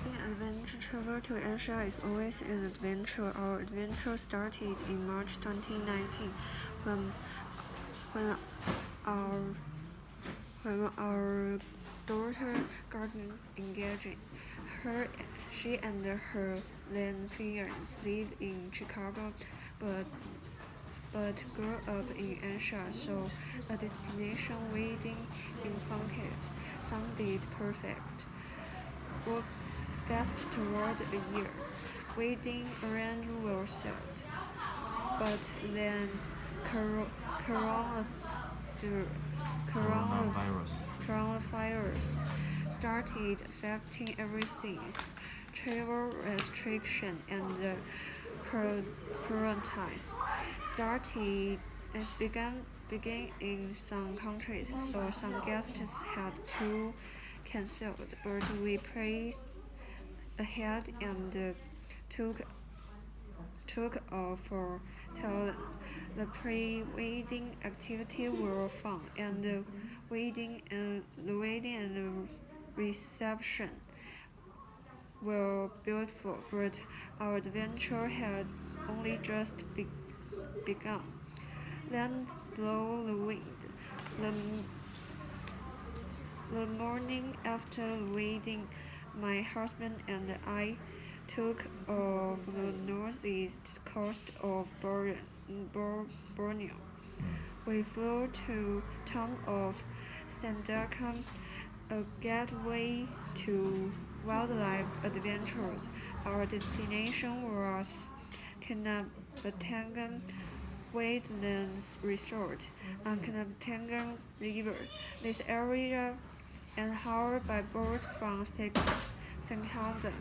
Wading adventure travel to Asia is always an adventure. Our adventure started in March 2019 when our daughter got engaged. She and her then fiance lived in Chicago, but grew up in Asia, so a destination wedding in Phuket sounded perfect. Worked fast toward a year. Wedding arrangements were set, but then coronavirus started affecting everything. Travel restriction and quarantines began in some countries, so some guests had to cancel. But we pressed ahead and took off for talent. The pre-wedding activity were fun, and the wedding and the reception were beautiful. But our adventure had only just begun. Then blow the wind. The morning after the wedding, my husband and I took off the northeast coast of Borneo. We flew to town of Sandakan, a gateway to wildlife adventures. Our destination was Kanabatangan Wetlands Resort on Kanabatangan River. This area, inhabited by boat from Sandakan,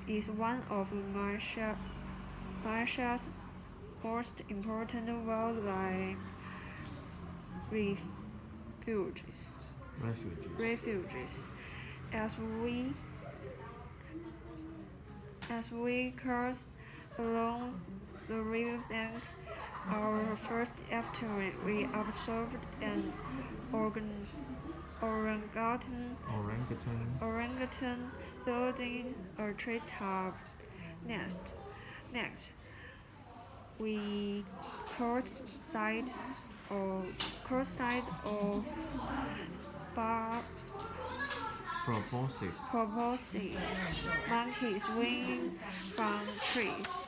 is one of Malaysia's most important wildlife refuges. As we crossed along the riverbank, our first afternoon, we observed an orangutan building a treetop nest. Next, we caught sight of proboscis monkeys swinging from trees.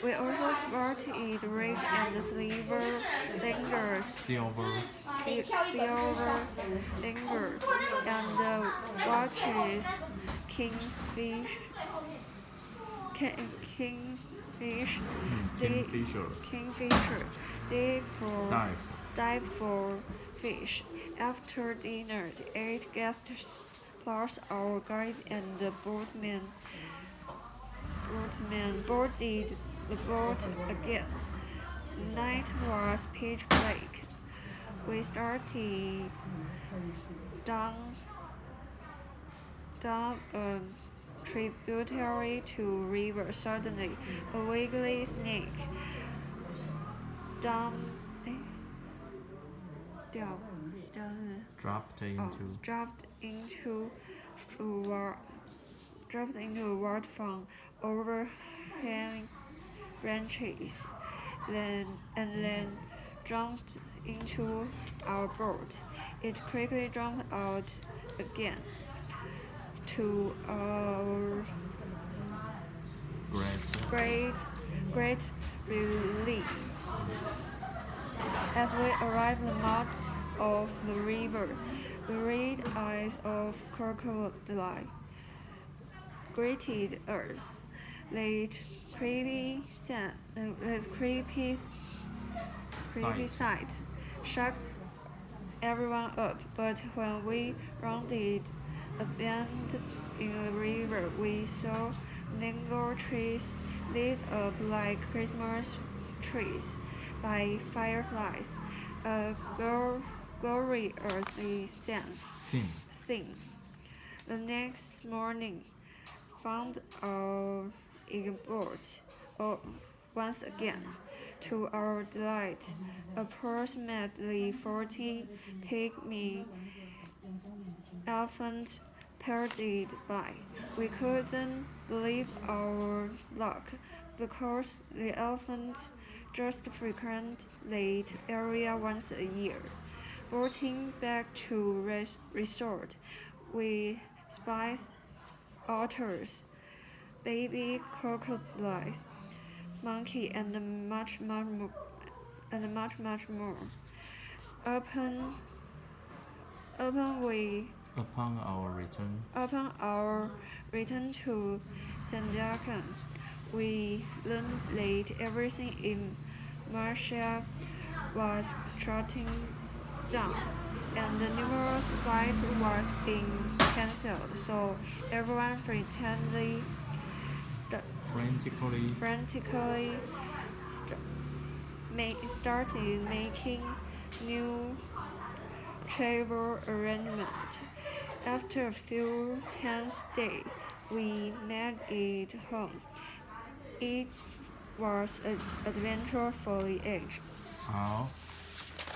We also spotted red and silver lingers, and watches kingfisher dive for fish. After dinner, the 8 guests plus our guide and the boatman boarded the boat again. Night was pitch black. We started down a tributary to river. Suddenly, a wiggly snake dropped into the water from overhanging branches, then jumped into our boat. It quickly jumped out again. To our great relief, as we arrived at the mouth of the river, the red eyes of crocodile greeted us. That creepy sight shocked everyone up, but when we rounded a bend in the river, we saw mango trees lit up like Christmas trees by fireflies. A glorious scene. The next morning, found our igboat once again. To our delight, approximately 40 pygmy elephants paraded by. We couldn't believe our luck because the elephants just frequent that area once a year. Boating back to resort, we spied otters, baby crocodiles, monkey, and much more. Upon Upon our return, Upon our return to Sandakan, we learned that everything in Marshall was shutting down, and the numerous flights was being cancelled. So everyone frantically started making new travel arrangements. After a few tense days, we made it home. It was an adventure for the age.好。